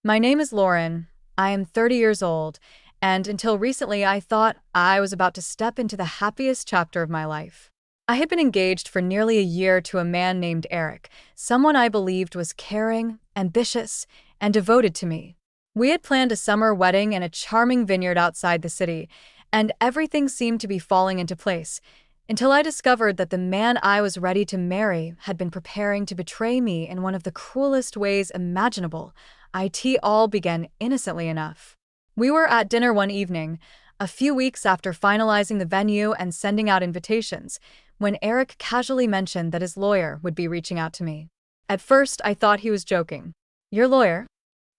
My name is Lauren. I am 30 years old, and until recently I thought I was about to step into the happiest chapter of my life. I had been engaged for nearly a year to a man named Eric, someone I believed was caring, ambitious, and devoted to me. We had planned a summer wedding in a charming vineyard outside the city, and everything seemed to be falling into place, until I discovered that the man I was ready to marry had been preparing to betray me in one of the cruelest ways imaginable. It all began innocently enough. We were at dinner one evening, a few weeks after finalizing the venue and sending out invitations, when Eric casually mentioned that his lawyer would be reaching out to me. At first, I thought he was joking. "Your lawyer?"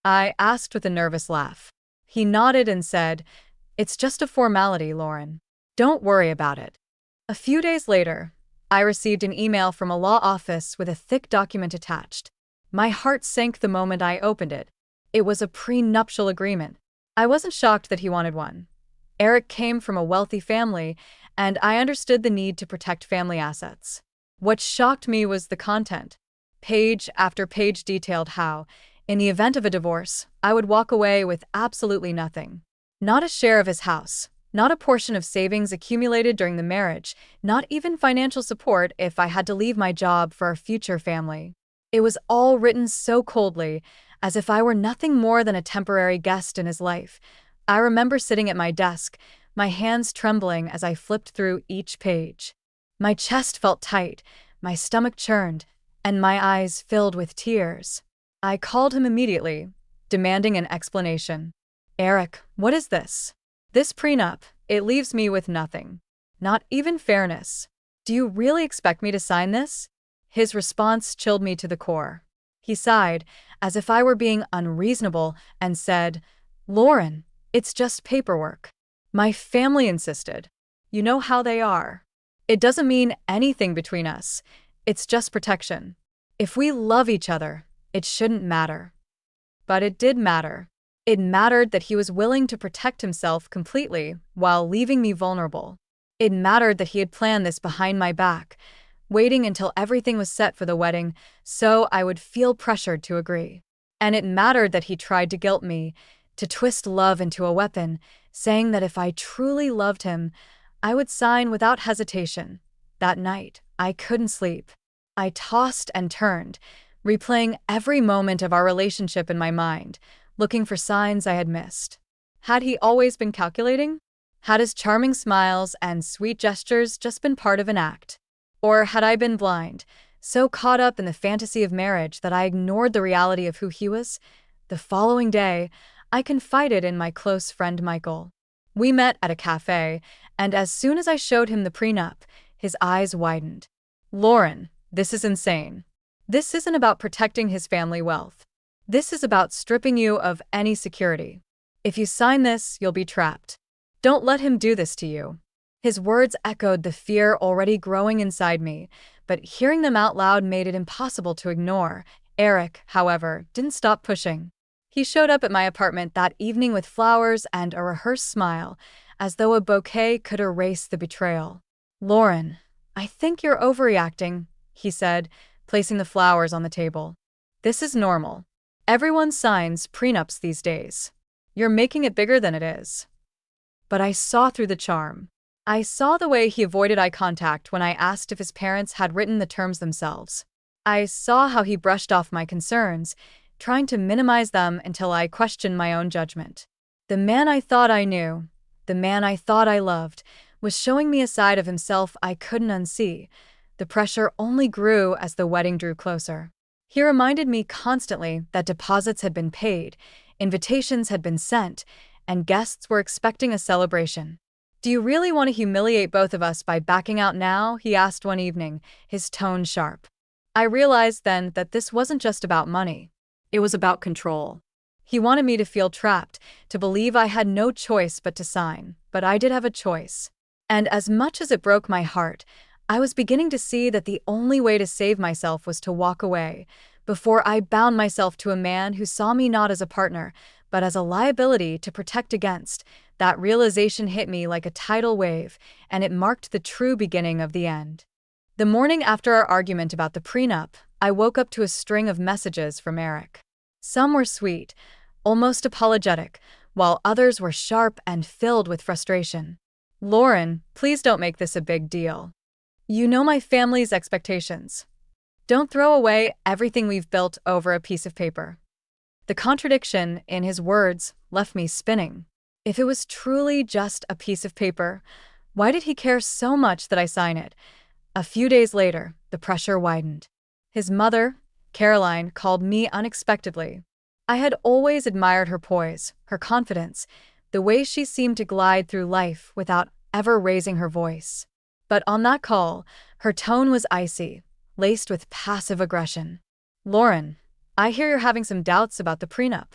I asked with a nervous laugh. He nodded and said, "It's just a formality, Lauren. Don't worry about it." A few days later, I received an email from a law office with a thick document attached. My heart sank the moment I opened it. It was a prenuptial agreement. I wasn't shocked that he wanted one. Eric came from a wealthy family, and I understood the need to protect family assets. What shocked me was the content. Page after page detailed how, in the event of a divorce, I would walk away with absolutely nothing. Not a share of his house, not a portion of savings accumulated during the marriage, not even financial support if I had to leave my job for our future family. It was all written so coldly, as if I were nothing more than a temporary guest in his life. I remember sitting at my desk, my hands trembling as I flipped through each page. My chest felt tight, my stomach churned, and my eyes filled with tears. I called him immediately, demanding an explanation. "Eric, what is this? This prenup, it leaves me with nothing. Not even fairness. Do you really expect me to sign this?" His response chilled me to the core. He sighed, as if I were being unreasonable, and said, "Lauren, it's just paperwork. My family insisted. You know how they are. It doesn't mean anything between us. It's just protection. If we love each other, it shouldn't matter." But it did matter. It mattered that he was willing to protect himself completely while leaving me vulnerable. It mattered that he had planned this behind my back, waiting until everything was set for the wedding so I would feel pressured to agree. And it mattered that he tried to guilt me, to twist love into a weapon, saying that if I truly loved him, I would sign without hesitation. That night, I couldn't sleep. I tossed and turned, replaying every moment of our relationship in my mind, looking for signs I had missed. Had he always been calculating? Had his charming smiles and sweet gestures just been part of an act? Or had I been blind, so caught up in the fantasy of marriage that I ignored the reality of who he was? The following day, I confided in my close friend Michael. We met at a cafe, and as soon as I showed him the prenup, his eyes widened. "Lauren, this is insane. This isn't about protecting his family wealth. This is about stripping you of any security. If you sign this, you'll be trapped. Don't let him do this to you." His words echoed the fear already growing inside me, but hearing them out loud made it impossible to ignore. Eric, however, didn't stop pushing. He showed up at my apartment that evening with flowers and a rehearsed smile, as though a bouquet could erase the betrayal. "Lauren, I think you're overreacting," he said, placing the flowers on the table. "This is normal. Everyone signs prenups these days. You're making it bigger than it is." But I saw through the charm. I saw the way he avoided eye contact when I asked if his parents had written the terms themselves. I saw how he brushed off my concerns, trying to minimize them until I questioned my own judgment. The man I thought I knew, the man I thought I loved, was showing me a side of himself I couldn't unsee. The pressure only grew as the wedding drew closer. He reminded me constantly that deposits had been paid, invitations had been sent, and guests were expecting a celebration. "Do you really want to humiliate both of us by backing out now?" he asked one evening, his tone sharp. I realized then that this wasn't just about money. It was about control. He wanted me to feel trapped, to believe I had no choice but to sign, but I did have a choice. And as much as it broke my heart, I was beginning to see that the only way to save myself was to walk away, before I bound myself to a man who saw me not as a partner, but as a liability to protect against. That realization hit me like a tidal wave, and it marked the true beginning of the end. The morning after our argument about the prenup, I woke up to a string of messages from Eric. Some were sweet, almost apologetic, while others were sharp and filled with frustration. "Lauren, please don't make this a big deal. You know my family's expectations. Don't throw away everything we've built over a piece of paper." The contradiction in his words left me spinning. If it was truly just a piece of paper, why did he care so much that I sign it? A few days later, the pressure widened. His mother, Caroline, called me unexpectedly. I had always admired her poise, her confidence, the way she seemed to glide through life without ever raising her voice. But on that call, her tone was icy, laced with passive aggression. "Lauren, I hear you're having some doubts about the prenup.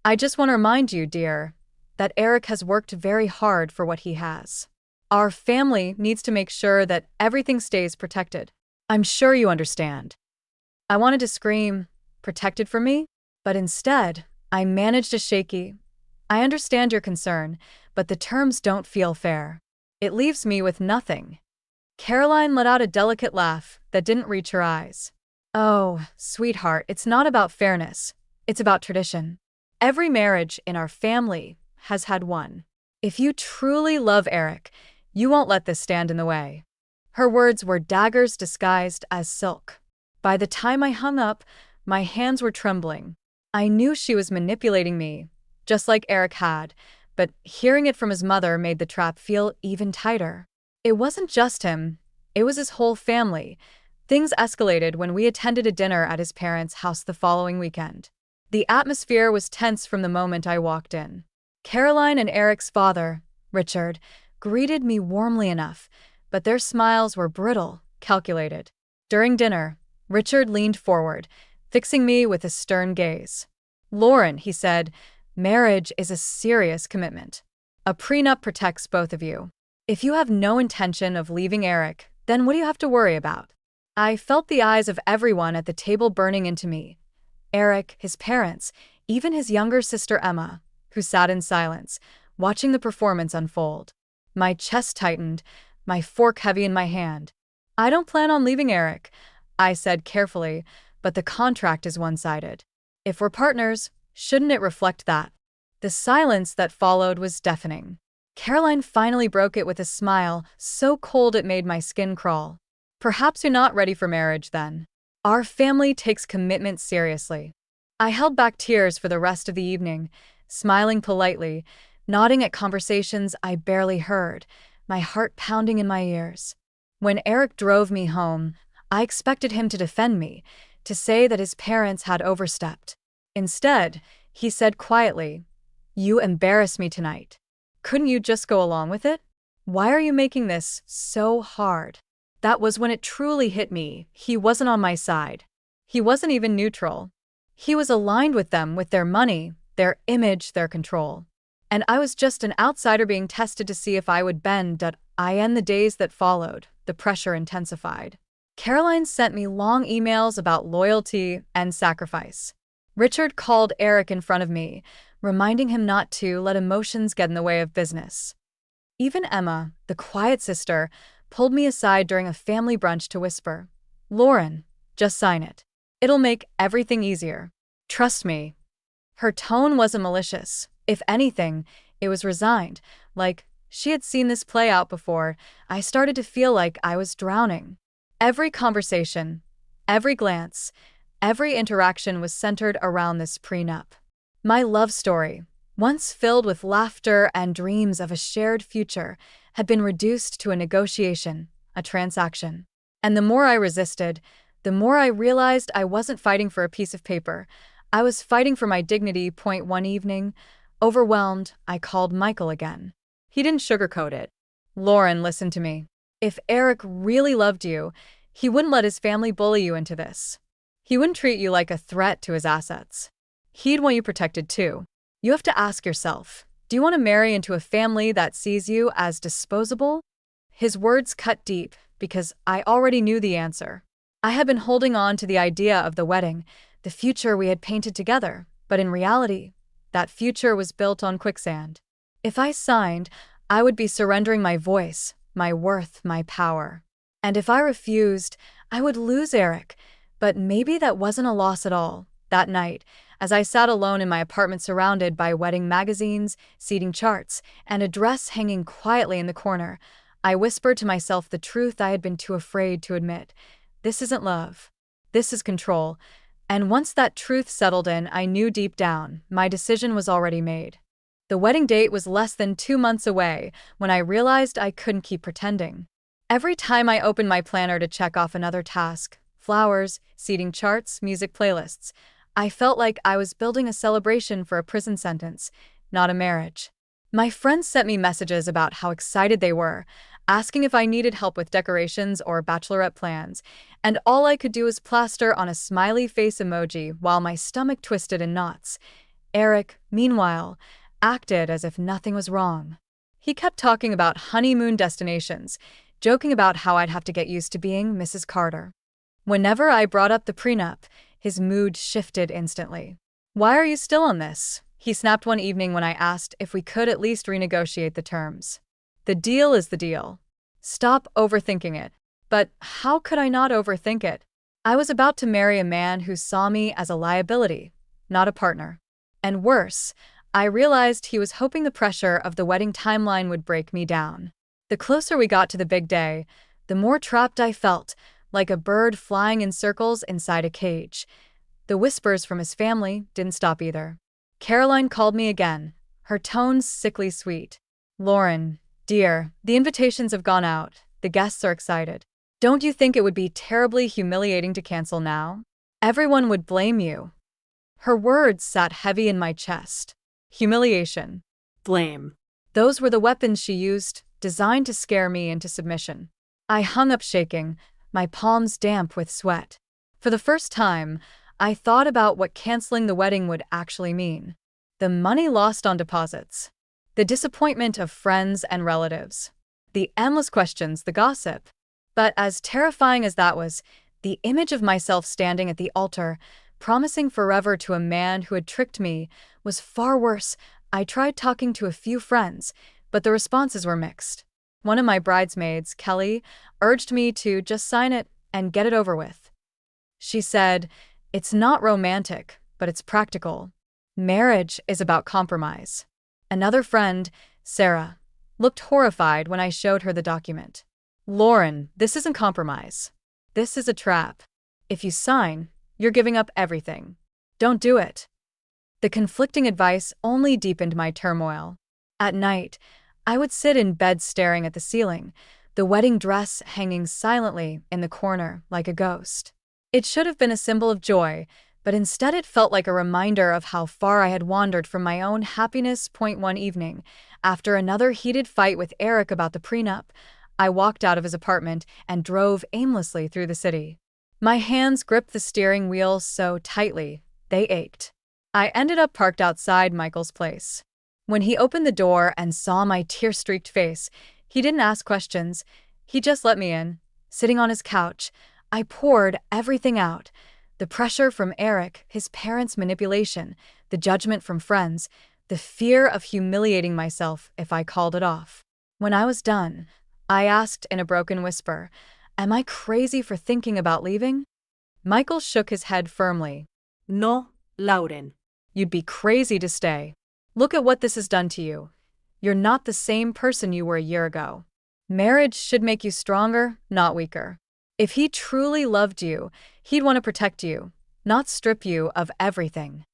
I just want to remind you, dear, that Eric has worked very hard for what he has. Our family needs to make sure that everything stays protected. I'm sure you understand." I wanted to scream, "Protected from me?" But instead, I managed a shaky, "I understand your concern, but the terms don't feel fair. It leaves me with nothing." Caroline let out a delicate laugh that didn't reach her eyes. "Oh, sweetheart, it's not about fairness. It's about tradition. Every marriage in our family has had one. If you truly love Eric, you won't let this stand in the way." Her words were daggers disguised as silk. By the time I hung up, my hands were trembling. I knew she was manipulating me, just like Eric had, but hearing it from his mother made the trap feel even tighter. It wasn't just him, it was his whole family. Things escalated when we attended a dinner at his parents' house the following weekend. The atmosphere was tense from the moment I walked in. Caroline and Eric's father, Richard, greeted me warmly enough, but their smiles were brittle, calculated. During dinner, Richard leaned forward, fixing me with a stern gaze. "Lauren," he said, "marriage is a serious commitment. A prenup protects both of you. If you have no intention of leaving Eric, then what do you have to worry about?" I felt the eyes of everyone at the table burning into me. Eric, his parents, even his younger sister Emma, who sat in silence, watching the performance unfold. My chest tightened, my fork heavy in my hand. "I don't plan on leaving Eric," I said carefully, "but the contract is one-sided. If we're partners, shouldn't it reflect that?" The silence that followed was deafening. Caroline finally broke it with a smile so cold it made my skin crawl. "Perhaps you're not ready for marriage then. Our family takes commitment seriously." I held back tears for the rest of the evening, smiling politely, nodding at conversations I barely heard, my heart pounding in my ears. When Eric drove me home, I expected him to defend me, to say that his parents had overstepped. Instead, he said quietly, "You embarrass me tonight. Couldn't you just go along with it? Why are you making this so hard?" That was when it truly hit me. He wasn't on my side. He wasn't even neutral. He was aligned with them, with their money, their image, their control. And I was just an outsider being tested to see if I would bend. In the days that followed, the pressure intensified. Caroline sent me long emails about loyalty and sacrifice. Richard called Eric in front of me, reminding him not to let emotions get in the way of business. Even Emma, the quiet sister, pulled me aside during a family brunch to whisper, "Lauren, just sign it. It'll make everything easier. Trust me." Her tone wasn't malicious. If anything, it was resigned, like she had seen this play out before. I started to feel like I was drowning. Every conversation, every glance, every interaction was centered around this prenup. My love story, once filled with laughter and dreams of a shared future, had been reduced to a negotiation, a transaction. And the more I resisted, the more I realized I wasn't fighting for a piece of paper. I was fighting for my dignity. One evening, overwhelmed, I called Michael again. He didn't sugarcoat it. "Lauren, listen to me. If Eric really loved you, he wouldn't let his family bully you into this. He wouldn't treat you like a threat to his assets. He'd want you protected too. You have to ask yourself, do you want to marry into a family that sees you as disposable?" His words cut deep because I already knew the answer. I had been holding on to the idea of the wedding, the future we had painted together, but in reality, that future was built on quicksand. If I signed, I would be surrendering my voice, my worth, my power. And if I refused, I would lose Eric. But maybe that wasn't a loss at all. That night, As I sat alone in my apartment surrounded by wedding magazines, seating charts, and a dress hanging quietly in the corner, I whispered to myself the truth I had been too afraid to admit. This isn't love. This is control. And once that truth settled in, I knew deep down, my decision was already made. The wedding date was less than 2 months away when I realized I couldn't keep pretending. Every time I opened my planner to check off another task, flowers, seating charts, music playlists, I felt like I was building a celebration for a prison sentence, not a marriage. My friends sent me messages about how excited they were, asking if I needed help with decorations or bachelorette plans, and all I could do was plaster on a smiley face emoji while my stomach twisted in knots. Eric, meanwhile, acted as if nothing was wrong. He kept talking about honeymoon destinations, joking about how I'd have to get used to being Mrs. Carter. Whenever I brought up the prenup, his mood shifted instantly. "Why are you still on this?" he snapped one evening when I asked if we could at least renegotiate the terms. "The deal is the deal. Stop overthinking it." But how could I not overthink it? I was about to marry a man who saw me as a liability, not a partner. And worse, I realized he was hoping the pressure of the wedding timeline would break me down. The closer we got to the big day, the more trapped I felt, like a bird flying in circles inside a cage. The whispers from his family didn't stop either. Caroline called me again, her tones sickly sweet. "Lauren, dear, the invitations have gone out. The guests are excited. Don't you think it would be terribly humiliating to cancel now? Everyone would blame you." Her words sat heavy in my chest. Humiliation. Blame. Those were the weapons she used, designed to scare me into submission. I hung up shaking, my palms damp with sweat. For the first time, I thought about what canceling the wedding would actually mean. The money lost on deposits. The disappointment of friends and relatives. The endless questions, the gossip. But as terrifying as that was, the image of myself standing at the altar, promising forever to a man who had tricked me, was far worse. I tried talking to a few friends, but the responses were mixed. One of my bridesmaids, Kelly, urged me to just sign it and get it over with. She said, "It's not romantic, but it's practical. Marriage is about compromise." Another friend, Sarah, looked horrified when I showed her the document. "Lauren, this isn't compromise. This is a trap. If you sign, you're giving up everything. Don't do it." The conflicting advice only deepened my turmoil. At night, I would sit in bed staring at the ceiling, the wedding dress hanging silently in the corner like a ghost. It should have been a symbol of joy, but instead it felt like a reminder of how far I had wandered from my own happiness. One evening, after another heated fight with Eric about the prenup, I walked out of his apartment and drove aimlessly through the city. My hands gripped the steering wheel so tightly, they ached. I ended up parked outside Michael's place. When he opened the door and saw my tear-streaked face, he didn't ask questions. He just let me in. Sitting on his couch, I poured everything out. The pressure from Eric, his parents' manipulation, the judgment from friends, the fear of humiliating myself if I called it off. When I was done, I asked in a broken whisper, "Am I crazy for thinking about leaving?" Michael shook his head firmly. No, Lauren. "You'd be crazy to stay. Look at what this has done to you. You're not the same person you were a year ago. Marriage should make you stronger, not weaker. If he truly loved you, he'd want to protect you, not strip you of everything."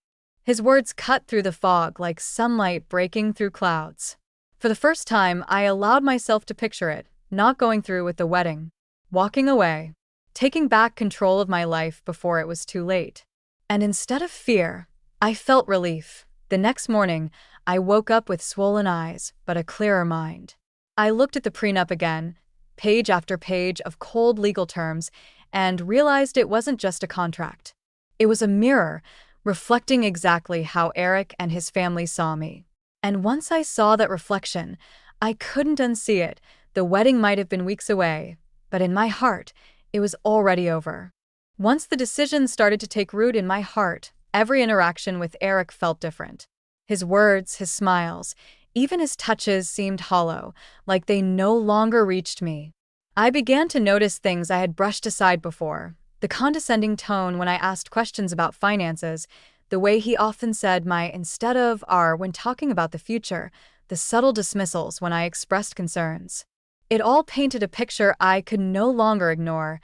His words cut through the fog like sunlight breaking through clouds. For the first time, I allowed myself to picture it, not going through with the wedding. Walking away. Taking back control of my life before it was too late. And instead of fear, I felt relief. The next morning, I woke up with swollen eyes, but a clearer mind. I looked at the prenup again, page after page of cold legal terms, and realized it wasn't just a contract. It was a mirror, reflecting exactly how Eric and his family saw me. And once I saw that reflection, I couldn't unsee it. The wedding might have been weeks away, but in my heart, it was already over. Once the decision started to take root in my heart, every interaction with Eric felt different. His words, his smiles, even his touches seemed hollow, like they no longer reached me. I began to notice things I had brushed aside before. The condescending tone when I asked questions about finances, the way he often said my instead of are when talking about the future, the subtle dismissals when I expressed concerns. It all painted a picture I could no longer ignore.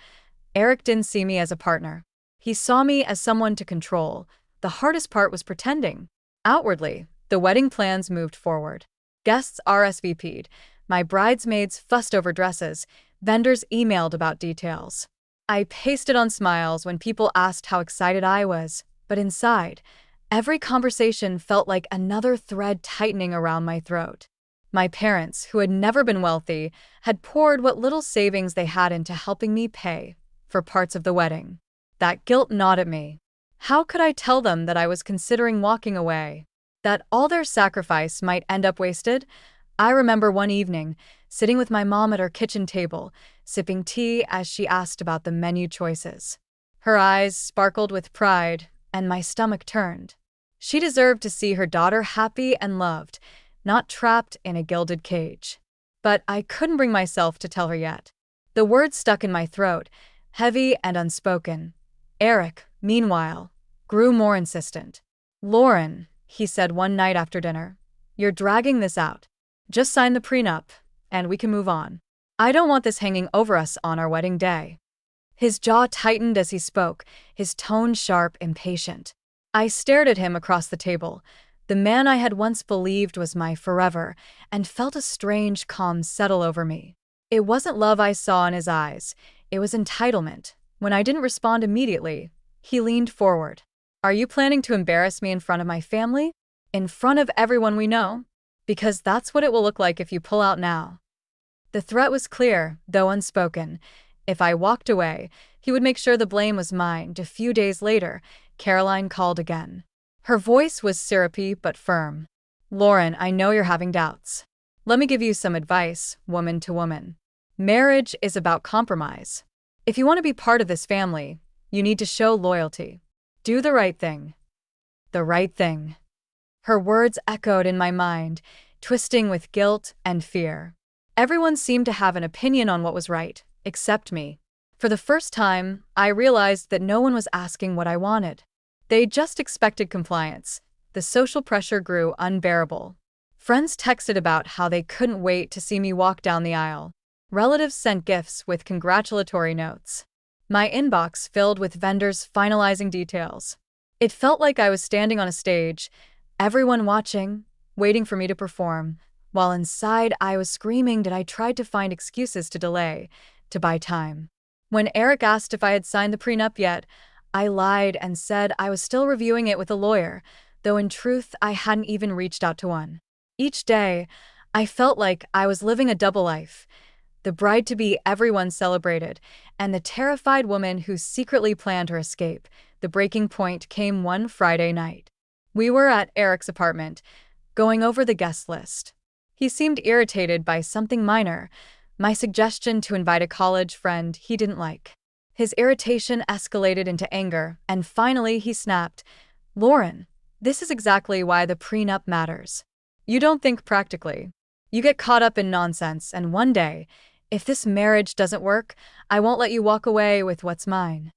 Eric didn't see me as a partner. He saw me as someone to control. The hardest part was pretending. Outwardly, the wedding plans moved forward. Guests RSVP'd. My bridesmaids fussed over dresses. Vendors emailed about details. I pasted on smiles when people asked how excited I was, but inside, every conversation felt like another thread tightening around my throat. My parents, who had never been wealthy, had poured what little savings they had into helping me pay for parts of the wedding. That guilt gnawed at me. How could I tell them that I was considering walking away? That all their sacrifice might end up wasted? I remember one evening, sitting with my mom at our kitchen table, sipping tea as she asked about the menu choices. Her eyes sparkled with pride, and my stomach turned. She deserved to see her daughter happy and loved, not trapped in a gilded cage. But I couldn't bring myself to tell her yet. The words stuck in my throat, heavy and unspoken. Eric, meanwhile, grew more insistent. "Lauren," he said one night after dinner, "you're dragging this out. Just sign the prenup, and we can move on. I don't want this hanging over us on our wedding day." His jaw tightened as he spoke, his tone sharp, impatient. I stared at him across the table, the man I had once believed was my forever, and felt a strange calm settle over me. It wasn't love I saw in his eyes, it was entitlement. When I didn't respond immediately, he leaned forward. "Are you planning to embarrass me in front of my family? In front of everyone we know? Because that's what it will look like if you pull out now." The threat was clear, though unspoken. If I walked away, he would make sure the blame was mine. A few days later, Caroline called again. Her voice was syrupy but firm. "Lauren, I know you're having doubts. Let me give you some advice, woman to woman. Marriage is about compromise. If you want to be part of this family, you need to show loyalty. Do the right thing." The right thing. Her words echoed in my mind, twisting with guilt and fear. Everyone seemed to have an opinion on what was right, except me. For the first time, I realized that no one was asking what I wanted. They just expected compliance. The social pressure grew unbearable. Friends texted about how they couldn't wait to see me walk down the aisle. Relatives sent gifts with congratulatory notes. My inbox filled with vendors finalizing details. It felt like I was standing on a stage, everyone watching, waiting for me to perform, while inside I was screaming that I tried to find excuses to delay, to buy time. When Eric asked if I had signed the prenup yet, I lied and said I was still reviewing it with a lawyer, though in truth I hadn't even reached out to one. Each day, I felt like I was living a double life. The bride-to-be everyone celebrated, and the terrified woman who secretly planned her escape. The breaking point came one Friday night. We were at Eric's apartment, going over the guest list. He seemed irritated by something minor, my suggestion to invite a college friend he didn't like. His irritation escalated into anger, and finally he snapped, "Lauren, this is exactly why the prenup matters. You don't think practically. You get caught up in nonsense, and one day, if this marriage doesn't work, I won't let you walk away with what's mine."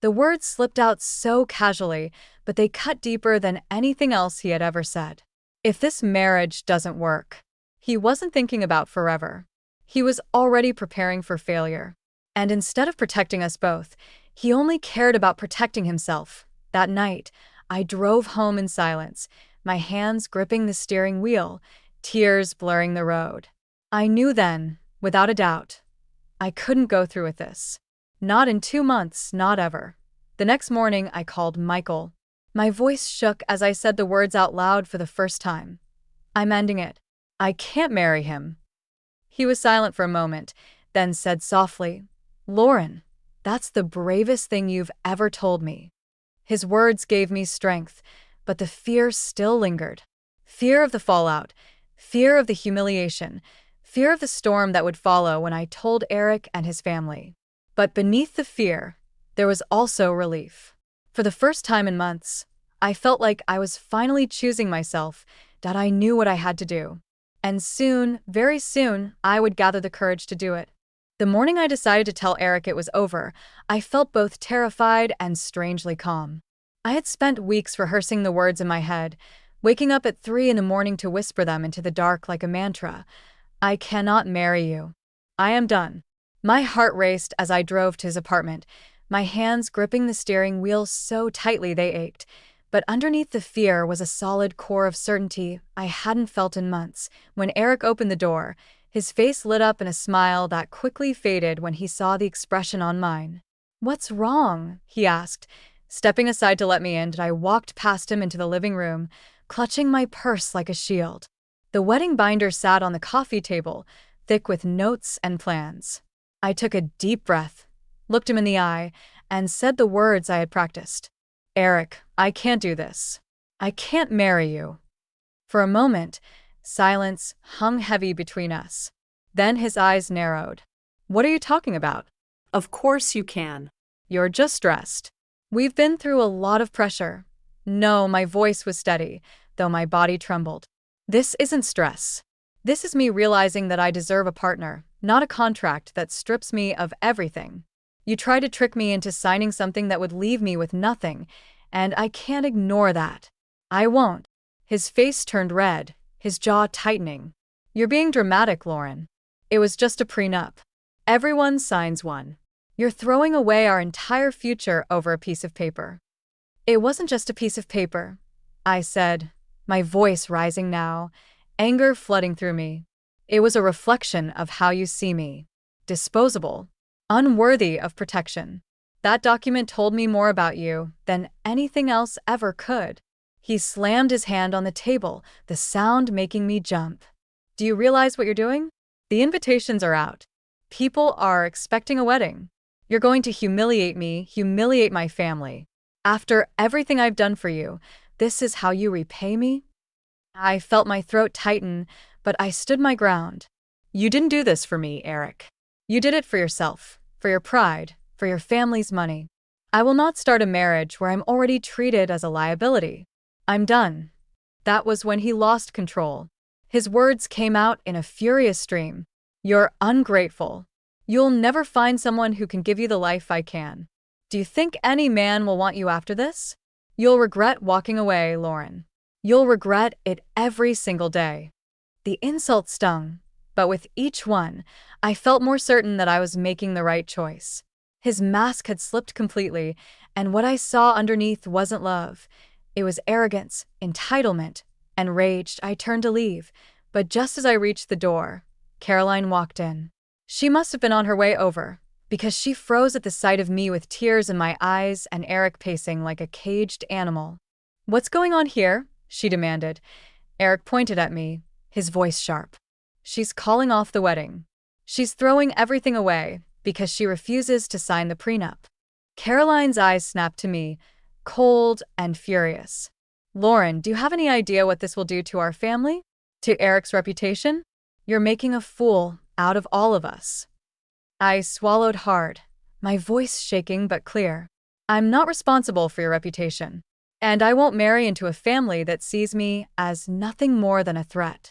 The words slipped out so casually, but they cut deeper than anything else he had ever said. If this marriage doesn't work, he wasn't thinking about forever. He was already preparing for failure. And instead of protecting us both, he only cared about protecting himself. That night, I drove home in silence, my hands gripping the steering wheel, tears blurring the road. I knew then, without a doubt, I couldn't go through with this. Not in 2 months, not ever. The next morning, I called Michael. My voice shook as I said the words out loud for the first time. "I'm ending it. I can't marry him." He was silent for a moment, then said softly, "Lauren, that's the bravest thing you've ever told me." His words gave me strength, but the fear still lingered. Fear of the fallout, fear of the humiliation, fear of the storm that would follow when I told Eric and his family. But beneath the fear, there was also relief. For the first time in months, I felt like I was finally choosing myself, that I knew what I had to do. And soon, very soon, I would gather the courage to do it. The morning I decided to tell Eric it was over, I felt both terrified and strangely calm. I had spent weeks rehearsing the words in my head, waking up at 3 in the morning to whisper them into the dark like a mantra. I cannot marry you. I am done. My heart raced as I drove to his apartment, my hands gripping the steering wheel so tightly they ached. But underneath the fear was a solid core of certainty I hadn't felt in months. When Eric opened the door, his face lit up in a smile that quickly faded when he saw the expression on mine. "What's wrong?" he asked, stepping aside to let me in, and I walked past him into the living room, clutching my purse like a shield. The wedding binder sat on the coffee table, thick with notes and plans. I took a deep breath, looked him in the eye, and said the words I had practiced. "Eric, I can't do this. I can't marry you." For a moment, silence hung heavy between us. Then his eyes narrowed. "What are you talking about?" Of course you can. "You're just stressed. We've been through a lot of pressure." No, my voice was steady, though my body trembled. "This isn't stress. This is me realizing that I deserve a partner, not a contract that strips me of everything. You tried to trick me into signing something that would leave me with nothing, and I can't ignore that. I won't." His face turned red, his jaw tightening. "You're being dramatic, Lauren. It was just a prenup. Everyone signs one. You're throwing away our entire future over a piece of paper." "It wasn't just a piece of paper," I said, my voice rising now, anger flooding through me. "It was a reflection of how you see me. Disposable. Unworthy of protection. That document told me more about you than anything else ever could." He slammed his hand on the table, the sound making me jump. "Do you realize what you're doing? The invitations are out. People are expecting a wedding. You're going to humiliate me, humiliate my family. After everything I've done for you, this is how you repay me?" I felt my throat tighten, but I stood my ground. "You didn't do this for me, Eric. You did it for yourself, for your pride, for your family's money. I will not start a marriage where I'm already treated as a liability. I'm done." That was when he lost control. His words came out in a furious stream. "You're ungrateful. You'll never find someone who can give you the life I can. Do you think any man will want you after this? You'll regret walking away, Lauren. You'll regret it every single day." The insult stung, but with each one, I felt more certain that I was making the right choice. His mask had slipped completely, and what I saw underneath wasn't love. It was arrogance, entitlement, and rage. I turned to leave, but just as I reached the door, Caroline walked in. She must have been on her way over, because she froze at the sight of me with tears in my eyes and Eric pacing like a caged animal. "What's going on here?" she demanded. Eric pointed at me, his voice sharp. "She's calling off the wedding. She's throwing everything away because she refuses to sign the prenup." Caroline's eyes snapped to me, cold and furious. "Lauren, do you have any idea what this will do to our family? To Eric's reputation? You're making a fool out of all of us." I swallowed hard, my voice shaking but clear. "I'm not responsible for your reputation, and I won't marry into a family that sees me as nothing more than a threat."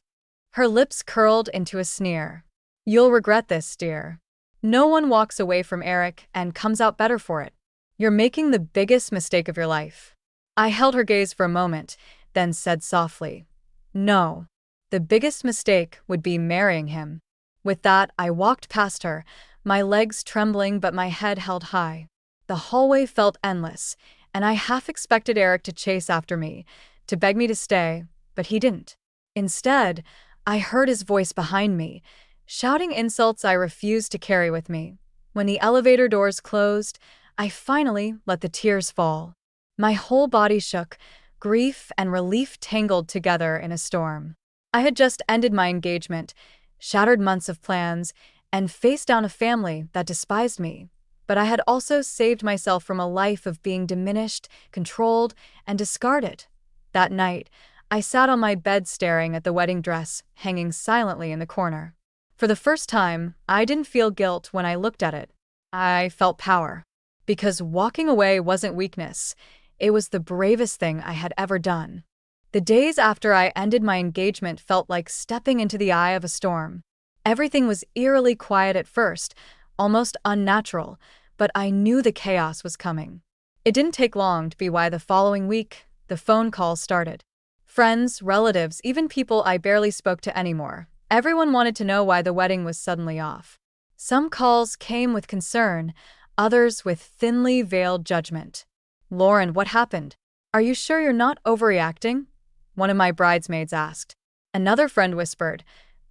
Her lips curled into a sneer. "You'll regret this, dear. No one walks away from Eric and comes out better for it. You're making the biggest mistake of your life." I held her gaze for a moment, then said softly, "No. The biggest mistake would be marrying him." With that, I walked past her, my legs trembling but my head held high. The hallway felt endless, and I half expected Eric to chase after me, to beg me to stay, but he didn't. Instead, I heard his voice behind me, shouting insults I refused to carry with me. When the elevator doors closed, I finally let the tears fall. My whole body shook, grief and relief tangled together in a storm. I had just ended my engagement, shattered months of plans, and faced down a family that despised me. But I had also saved myself from a life of being diminished, controlled, and discarded. That night, I sat on my bed staring at the wedding dress hanging silently in the corner. For the first time, I didn't feel guilt when I looked at it. I felt power. Because walking away wasn't weakness, it was the bravest thing I had ever done. The days after I ended my engagement felt like stepping into the eye of a storm. Everything was eerily quiet at first, almost unnatural, but I knew the chaos was coming. It didn't take long to be why the following week, the phone calls started. Friends, relatives, even people I barely spoke to anymore. Everyone wanted to know why the wedding was suddenly off. Some calls came with concern, others with thinly veiled judgment. "Lauren, what happened? Are you sure you're not overreacting?" one of my bridesmaids asked. Another friend whispered,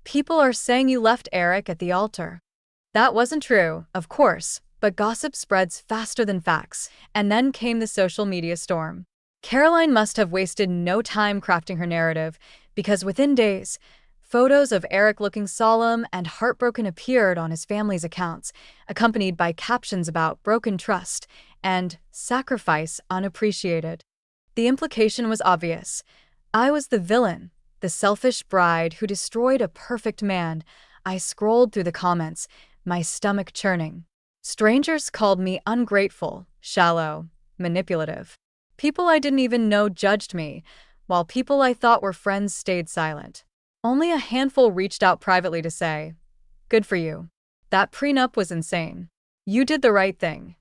"People are saying you left Eric at the altar." That wasn't true, of course, but gossip spreads faster than facts, and then came the social media storm. Caroline must have wasted no time crafting her narrative, because within days, photos of Eric looking solemn and heartbroken appeared on his family's accounts, accompanied by captions about broken trust and sacrifice unappreciated. The implication was obvious. I was the villain, the selfish bride who destroyed a perfect man. I scrolled through the comments, my stomach churning. Strangers called me ungrateful, shallow, manipulative. People I didn't even know judged me, while people I thought were friends stayed silent. Only a handful reached out privately to say, "Good for you. That prenup was insane. You did the right thing."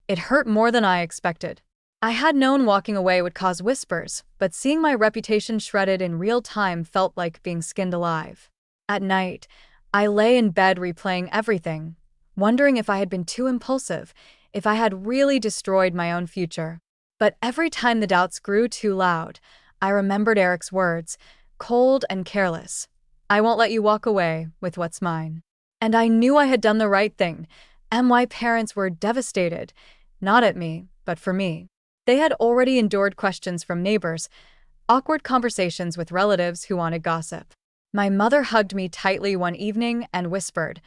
It hurt more than I expected. I had known walking away would cause whispers, but seeing my reputation shredded in real time felt like being skinned alive. At night, I lay in bed replaying everything, wondering if I had been too impulsive, if I had really destroyed my own future. But every time the doubts grew too loud, I remembered Eric's words, cold and careless. "I won't let you walk away with what's mine." And I knew I had done the right thing. My parents were devastated, not at me, but for me. They had already endured questions from neighbors, awkward conversations with relatives who wanted gossip. My mother hugged me tightly one evening and whispered,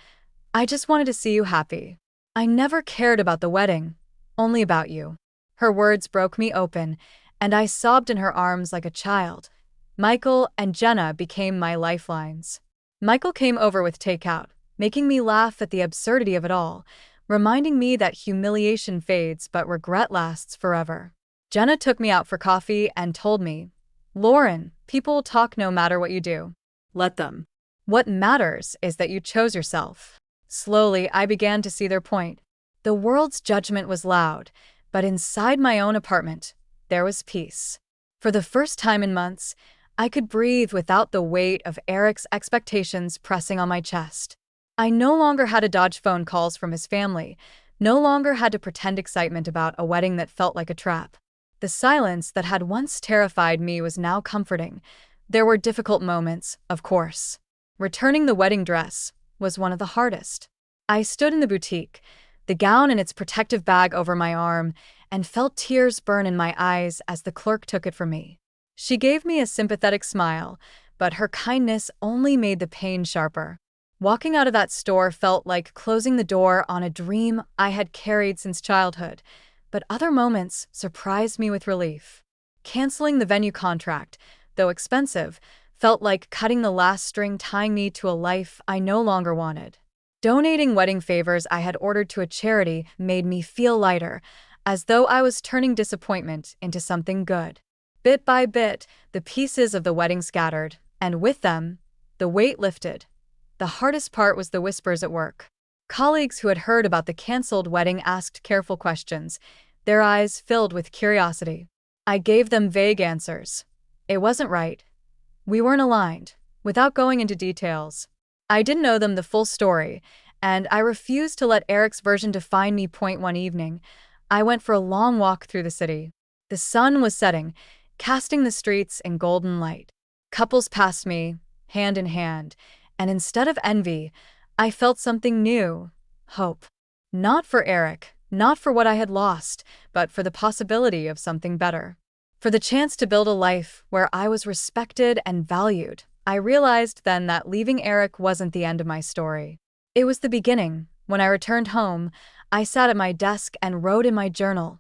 "I just wanted to see you happy. I never cared about the wedding, only about you." Her words broke me open, and I sobbed in her arms like a child. Michael and Jenna became my lifelines. Michael came over with takeout, making me laugh at the absurdity of it all, reminding me that humiliation fades but regret lasts forever. Jenna took me out for coffee and told me, "Lauren, people will talk no matter what you do. Let them. What matters is that you chose yourself." Slowly, I began to see their point. The world's judgment was loud, but inside my own apartment, there was peace. For the first time in months, I could breathe without the weight of Eric's expectations pressing on my chest. I no longer had to dodge phone calls from his family, no longer had to pretend excitement about a wedding that felt like a trap. The silence that had once terrified me was now comforting. There were difficult moments, of course. Returning the wedding dress was one of the hardest. I stood in the boutique, the gown and its protective bag over my arm, and felt tears burn in my eyes as the clerk took it from me. She gave me a sympathetic smile, but her kindness only made the pain sharper. Walking out of that store felt like closing the door on a dream I had carried since childhood, but other moments surprised me with relief. Canceling the venue contract, though expensive, felt like cutting the last string tying me to a life I no longer wanted. Donating wedding favors I had ordered to a charity made me feel lighter, as though I was turning disappointment into something good. Bit by bit, the pieces of the wedding scattered, and with them, the weight lifted. The hardest part was the whispers at work. Colleagues who had heard about the canceled wedding asked careful questions, their eyes filled with curiosity. I gave them vague answers. It wasn't right. We weren't aligned, without going into details. I didn't know them the full story, and I refused to let Eric's version define me. One evening, I went for a long walk through the city. The sun was setting, casting the streets in golden light. Couples passed me, hand in hand, and instead of envy, I felt something new, hope. Not for Eric, not for what I had lost, but for the possibility of something better. For the chance to build a life where I was respected and valued. I realized then that leaving Eric wasn't the end of my story. It was the beginning. When I returned home, I sat at my desk and wrote in my journal,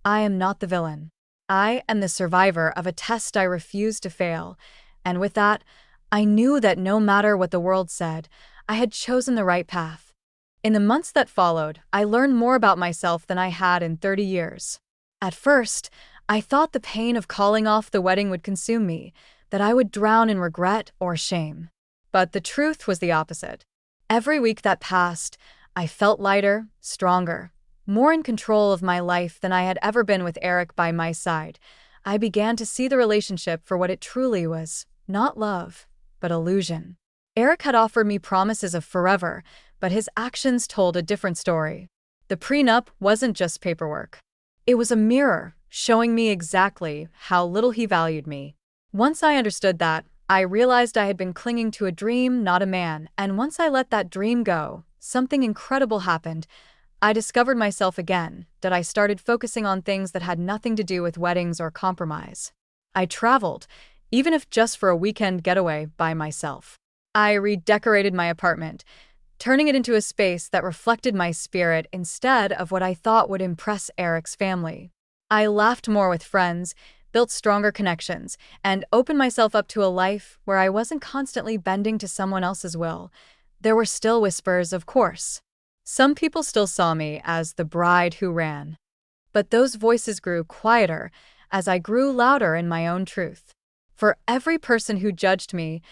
"I am not the villain. I am the survivor of a test I refused to fail." And with that, I knew that no matter what the world said, I had chosen the right path. In the months that followed, I learned more about myself than I had in 30 years. At first, I thought the pain of calling off the wedding would consume me, that I would drown in regret or shame. But the truth was the opposite. Every week that passed, I felt lighter, stronger. more in control of my life than I had ever been with Eric by my side. I began to see the relationship for what it truly was, not love, but illusion. Eric had offered me promises of forever, but his actions told a different story. The prenup wasn't just paperwork. It was a mirror, showing me exactly how little he valued me. Once I understood that, I realized I had been clinging to a dream, not a man, and once I let that dream go, something incredible happened. I discovered myself again, that I started focusing on things that had nothing to do with weddings or compromise. I traveled, even if just for a weekend getaway, by myself. I redecorated my apartment, turning it into a space that reflected my spirit instead of what I thought would impress Eric's family. I laughed more with friends, built stronger connections, and opened myself up to a life where I wasn't constantly bending to someone else's will. There were still whispers, of course. Some people still saw me as the bride who ran. But those voices grew quieter as I grew louder in my own truth. For every person who judged me,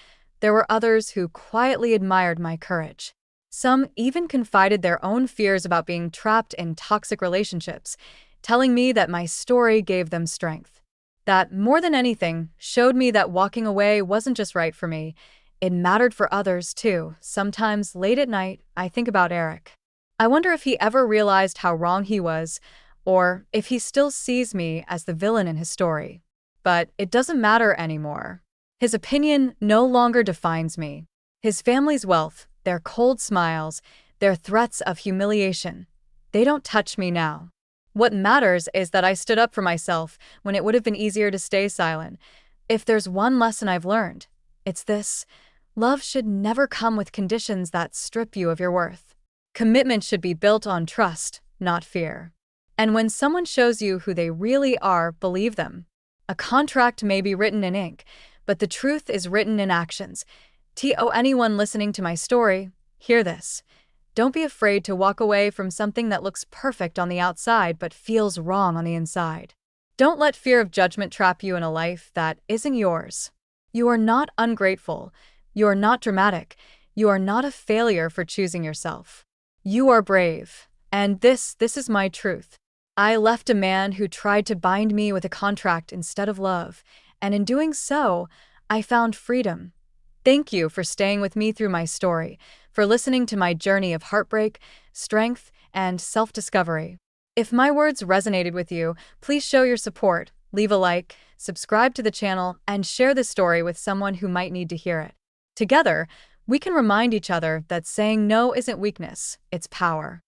there were others who quietly admired my courage. Some even confided their own fears about being trapped in toxic relationships, telling me that my story gave them strength. That, more than anything, showed me that walking away wasn't just right for me. It mattered for others, too. Sometimes, late at night, I think about Eric. I wonder if he ever realized how wrong he was, or if he still sees me as the villain in his story. But it doesn't matter anymore. His opinion no longer defines me. His family's wealth, their cold smiles, their threats of humiliation, they don't touch me now. What matters is that I stood up for myself when it would have been easier to stay silent. If there's one lesson I've learned, it's this: love should never come with conditions that strip you of your worth. Commitment should be built on trust, not fear. And when someone shows you who they really are, believe them. A contract may be written in ink, but the truth is written in actions. Anyone listening to my story, hear this. Don't be afraid to walk away from something that looks perfect on the outside but feels wrong on the inside. Don't let fear of judgment trap you in a life that isn't yours. You are not ungrateful. You are not dramatic. You are not a failure for choosing yourself. You are brave. And this is my truth. I left a man who tried to bind me with a contract instead of love, and in doing so, I found freedom. Thank you for staying with me through my story, for listening to my journey of heartbreak, strength, and self-discovery. If my words resonated with you, please show your support, leave a like, subscribe to the channel, and share this story with someone who might need to hear it. Together, we can remind each other that saying no isn't weakness, it's power.